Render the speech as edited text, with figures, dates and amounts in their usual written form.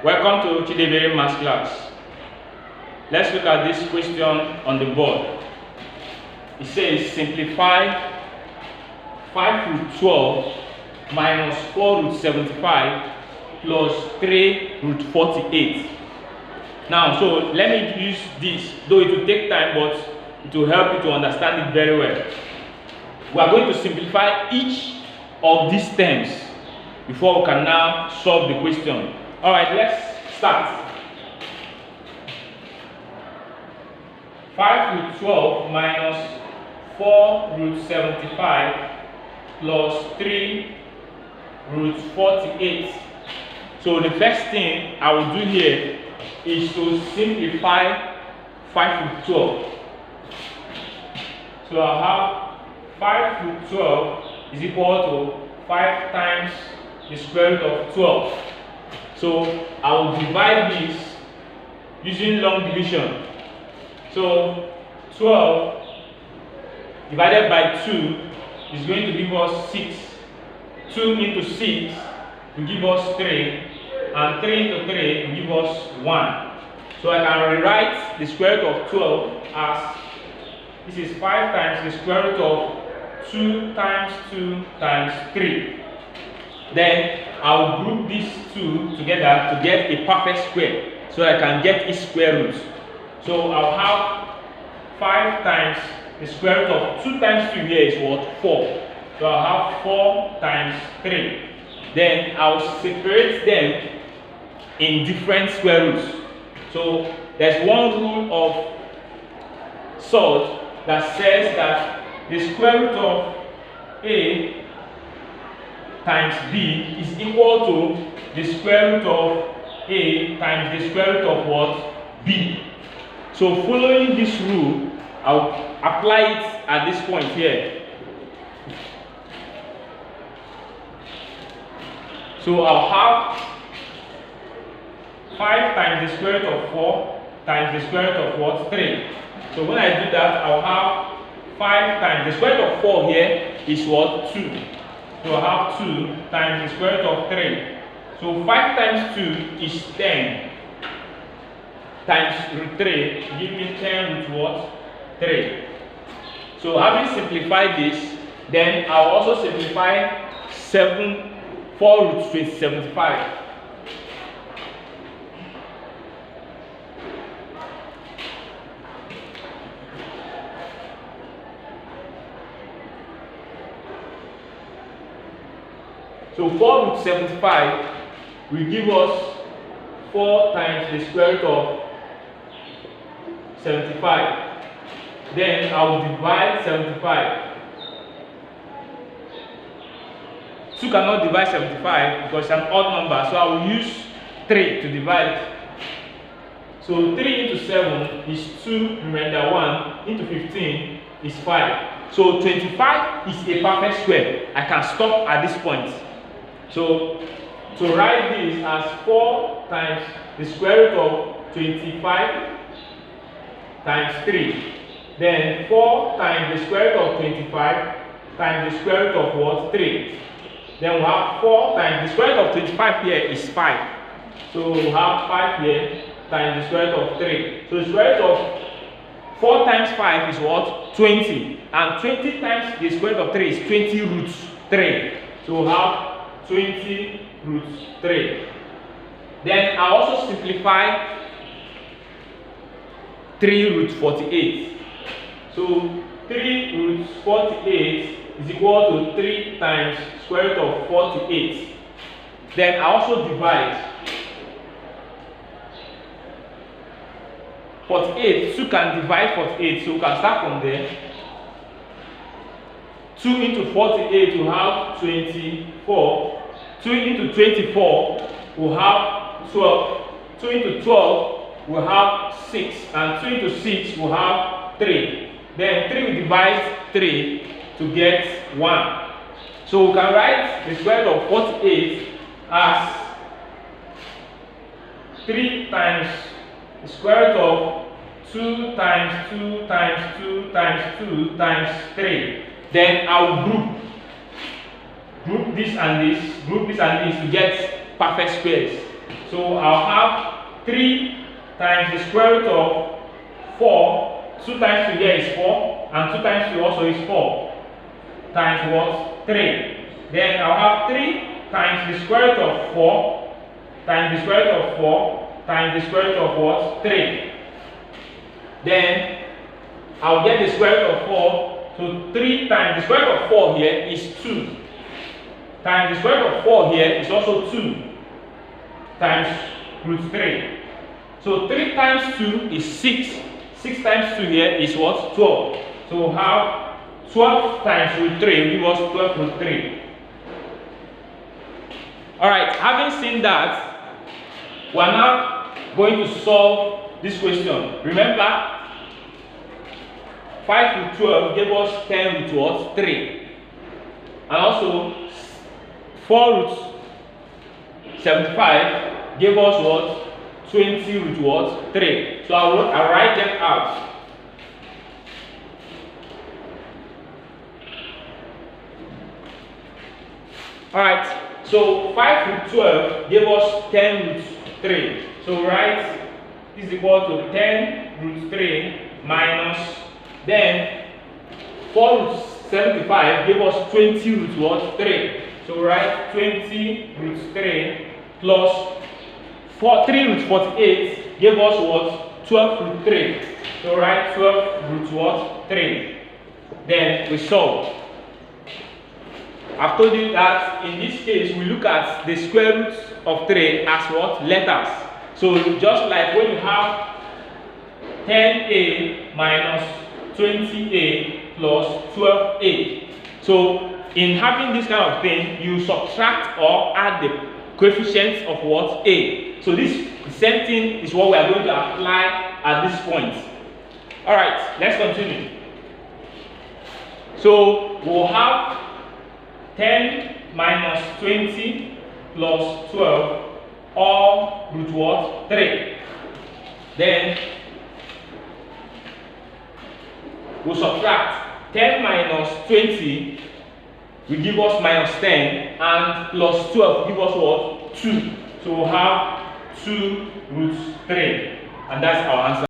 Welcome to Chidebere Maths class. Let's look at this question on the board. It says simplify 5 root 12 minus 4 root 75 plus 3 root 48. Now, so let me use this, though it will take time, but it will help you to understand it very well. We are going to simplify each of these terms before we can now solve the question. All right, let's start. 5 root 12 minus 4 root 75 plus 3 root 48. So the first thing I will do here is to simplify 5 root 12. So I have 5 root 12 is equal to 5 times the square root of 12. So I will divide this using long division. So 12 divided by 2 is going to give us 6. 2 into 6 will give us 3. And 3 into 3 will give us 1. So I can rewrite the square root of 12 as this is 5 times the square root of 2 times 2 times 3. Then I'll group these two together to get a perfect square so I can get its square root. So I'll have 5 times the square root of 2 times 2 here is what? 4. So I'll have 4 times 3. Then I'll separate them in different square roots. So there's one rule of sort that says that the square root of A times B is equal to the square root of A times the square root of what? B. So following this rule, I'll apply it at this point here. So I'll have 5 times the square root of 4 times the square root of what? 3. So when I do that, I'll have 5 times the square root of 4 here is what? 2. So I have 2 times the square root of 3. So 5 times 2 is 10 times root 3 give me 10 root what? 3. So having simplified this, then I'll also simplify 4 root 75. So 4 root 75 will give us 4 times the square root of 75. Then I will divide 75. 2 cannot divide 75 because it's an odd number, so I will use 3 to divide. So 3 into 7 is 2, remainder 1, into 15 is 5. So 25 is a perfect square. I can stop at this point. So to write this as 4 times the square root of 25 times 3. Then 4 times the square root of 25 times the square root of what? 3. Then we have 4 times the square root of 25 here is 5. So we have 5 here times the square root of 3. So the square root of 4 times 5 is what? 20. And 20 times the square root of 3 is 20 root 3. So we have 20 root 3. Then I also simplify 3 root 48. So 3 root 48 is equal to 3 times square root of 48. Then I also divide 48. 2 can divide 48, so we can start from there. 2 into 48 will have 24. 2 into 24 will have 12. 2 into 12 will have 6. And 2 into 6 will have 3. Then 3 will divide 3 to get 1. So we can write the square root of 48 as 3 times the square root of 2 times 2 times 2 times 2 times 3. Then I will group this and this to get perfect squares. So I'll have 3 times the square root of 4. 2 times 2 here is 4, and 2 times 2 also is 4. Times what? 3. Then I'll have 3 times the square root of 4 times the square root of 4 times the square root of what? 3. Then I'll get the square root of 4. So 3 times the square root of 4 here is 2. Times the square root of 4 here is also 2. Times root 3. So 3 times 2 is 6. 6 times 2 here is what? 12. So we'll have 12 times root 3 will give us 12 root 3. Alright, having seen that, we are now going to solve this question. Remember, 5 root 12 gave us 10 root what? 3. And also 4 root 75 gave us what? 20 root what? 3. So I'll write them out. Alright, so 5 root 12 gave us 10 root 3. So write is equal to 10 root 3 minus, then 4 root 75 gave us 20 root what? 3. So write 20 root 3 plus 3 root 48 gave us what? 12 root 3. So write 12 root what? 3. Then we solve. I've told you that in this case we look at the square root of 3 as what? Letters. So just like when you have 10a minus 20a plus 12a. So in having this kind of thing, you subtract or add the coefficients of what? A. So this same thing is what we are going to apply at this point. Alright, let's continue. So we'll have 10 minus 20 plus 12 all root what? 3. Then we'll subtract 10 minus 20 will give us minus 10, and plus 12 give us what? 2. So we'll have 2 root 3, and that's our answer.